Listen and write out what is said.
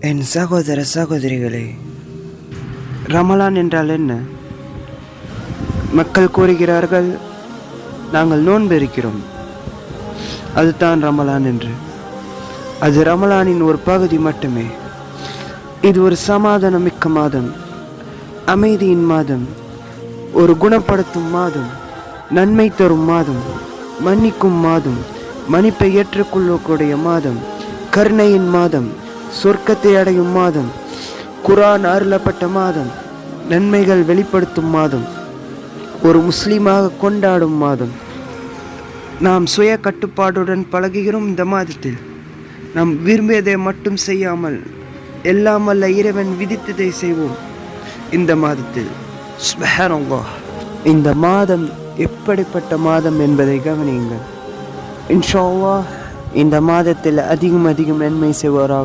என் சகோதர சகோதரிகளே, ரமலான் என்றால் என்ன? மக்கள் கூறுகிறார்கள், நாங்கள் நோன்பு இருக்கிறோம், அதுதான் ரமலான் என்று. அது ரமலானின் ஒரு பகுதி மட்டுமே. இது ஒரு சமாதானமிக்க மாதம், அமைதியின் மாதம், ஒரு குணப்படுத்தும் மாதம், நன்மை தரும் மாதம், மன்னிக்கும் மாதம், மன்னிப்பை ஏற்றுக்கொள்ளக்கூடிய மாதம், கருணையின் மாதம், சொர்க்கத்தை அடையும் மாதம், குர்ஆன் அருளப்பட்ட மாதம், நன்மைகள் வெளிப்படுத்தும் மாதம், ஒரு முஸ்லீமாக கொண்டாடும் மாதம். நாம் சுய கட்டுப்பாடுடன் பழகுகிறோம். இந்த மாதத்தில் நாம் விரும்பியதை மட்டும் செய்யாமல் எல்லாம் வல்ல இறைவன் விதித்ததை செய்வோம். இந்த மாதத்தில் சுப்ஹானல்லாஹ், இந்த மாதம் எப்படிப்பட்ட மாதம் என்பதை கவனியுங்கள். இன்ஷா அல்லாஹ் இந்த மாதத்தில் அதிகம் நன்மை செய்வாராக.